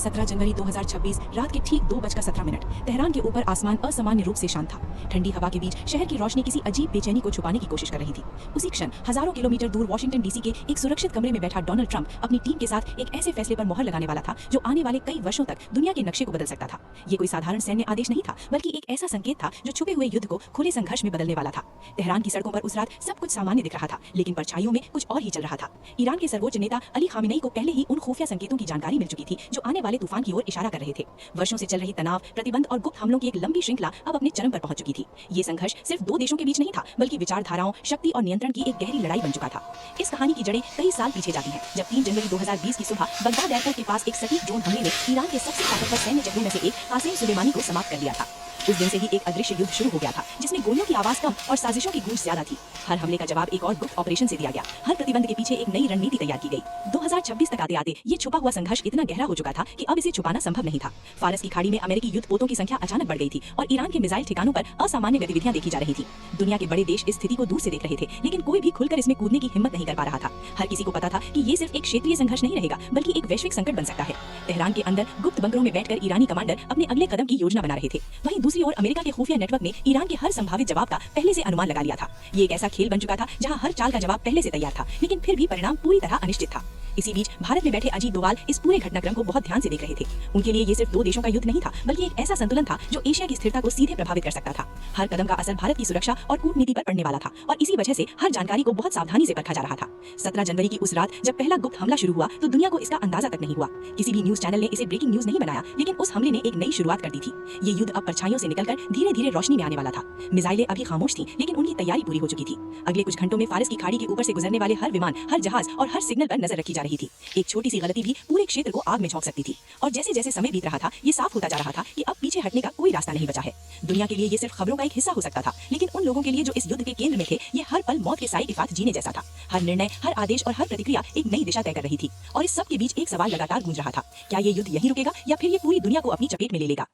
17 जनवरी 2026 रात के ठीक 2:17 तेहरान के ऊपर आसमान असामान्य रूप से शांत था। ठंडी हवा के बीच शहर की रोशनी किसी अजीब बेचैनी को छुपाने की कोशिश कर रही थी। उसी क्षण हजारों किलोमीटर दूर वाशिंगटन डीसी के एक सुरक्षित कमरे में बैठा डोनाल्ड ट्रंप अपनी टीम के साथ एक ऐसे फैसले पर मोहर लगाने वाला था जो आने वाले कई वर्षों तक दुनिया के नक्शे को बदल सकता था। ये कोई साधारण सैन्य आदेश नहीं था, बल्कि एक ऐसा संकेत था जो छुपे हुए युद्ध को खुले संघर्ष में बदलने वाला था। तेहरान की सड़कों पर उस रात सब कुछ सामान्य दिख रहा था, लेकिन परछाइयों में कुछ और ही चल रहा था। ईरान के सर्वोच्च नेता अली खामेनेई को पहले ही उन खुफिया संकेतों की जानकारी मिल चुकी थी जो आने वाले तूफान की ओर इशारा कर रहे थे। वर्षों से चल रही तनाव, प्रतिबंध और गुप्त हमलों की एक लंबी श्रृंखला अब अपने चरम पर पहुंच चुकी थी। ये संघर्ष सिर्फ दो देशों के बीच नहीं था, बल्कि विचारधाराओं, शक्ति और नियंत्रण की एक गहरी लड़ाई बन चुका था। इस कहानी की जड़ें कई साल पीछे जाती हैं, जब 3 जनवरी 2020 की सुबह बगदाद एयरपोर्ट के पास एक सटीक ड्रोन हमले ने ईरान के सबसे ताकतवर सैन्य जगहों में से एक कासिम सुलेमानी को समाप्त कर दिया था। उस दिन से ही एक अदृश्य युद्ध शुरू हो गया था, जिसमें गोलियों की आवाज कम और साजिशों की गूंज ज्यादा थी। हर हमले का जवाब एक और गुप्त ऑपरेशन से दिया गया। हर प्रतिबंध के पीछे एक नई रणनीति तैयार की गई। 2026 तक आते आते ये छुपा हुआ संघर्ष इतना गहरा हो चुका था कि अब इसे छुपाना संभव नहीं था। फारस की खाड़ी में अमेरिकी युद्धपोतों की संख्या अचानक बढ़ गई थी और ईरान के मिसाइल ठिकानों पर असामान्य गतिविधियां देखी जा रही थी। दुनिया के बड़े देश इस स्थिति को दूर से देख रहे थे, लेकिन कोई भी खुलकर इसमें कूदने की हिम्मत नहीं कर पा रहा था। हर किसी को पता था कि ये सिर्फ एक क्षेत्रीय संघर्ष नहीं रहेगा, बल्कि एक वैश्विक संकट बन सकता है। तेहरान के अंदर गुप्त बंकरों में बैठकर ईरानी कमांडर अपने अगले कदम की योजना बना रहे थे। वहीं दूसरी ओर अमेरिका के खुफिया नेटवर्क ने ईरान के हर संभावित जवाब का पहले से अनुमान लगा लिया था। ये एक ऐसा खेल बन चुका था जहां हर चाल का जवाब पहले से तैयार था, लेकिन फिर भी परिणाम पूरी तरह अनिश्चित था। इसी बीच भारत में बैठे अजीत डोवाल इस पूरे घटनाक्रम को बहुत ध्यान से देख रहे थे। उनके लिए ये सिर्फ दो देशों का युद्ध नहीं था, बल्कि एक ऐसा संतुलन था जो एशिया की स्थिरता को सीधे प्रभावित कर सकता था। हर कदम का असर भारत की सुरक्षा और कूटनीति पर पड़ने वाला था, और इसी वजह से हर जानकारी को बहुत सावधानी से परखा जा रहा था। 17 जनवरी की उस रात जब पहला गुप्त हमला शुरू हुआ, तो दुनिया को इसका अंदाजा तक नहीं हुआ। किसी भी न्यूज चैनल ने इसे ब्रेकिंग न्यूज नहीं बनाया, लेकिन उस हमले ने एक नई शुरुआत कर दी थी। ये युद्ध अब परछाइयों से निकलकर धीरे धीरे रोशनी में आने वाला था। मिसाइलें अभी खामोश थी, लेकिन उनकी तैयारी पूरी हो चुकी थी। अगले कुछ घंटों में फारस की खाड़ी के ऊपर से गुजरने वाले हर विमान, हर जहाज और हर सिग्नल पर नजर रखी जा रही थी। एक छोटी सी गलती भी पूरे क्षेत्र को आग में झोंक सकती थी। और जैसे जैसे समय बीत रहा था, ये साफ होता जा रहा था कि अब पीछे हटने का कोई रास्ता नहीं बचा है। दुनिया के लिए ये सिर्फ खबरों का एक हिस्सा हो सकता था, लेकिन उन लोगों के लिए जो इस युद्ध के केंद्र में थे, ये हर पल मौत के साए के साथ जीने जैसा था। हर निर्णय, हर आदेश और हर प्रतिक्रिया एक नई दिशा तय कर रही थी। और इस सब के बीच एक सवाल लगातार गूंज रहा था: क्या ये युद्ध यहीं रुकेगा या फिर ये पूरी दुनिया को अपनी चपेट में ले लेगा?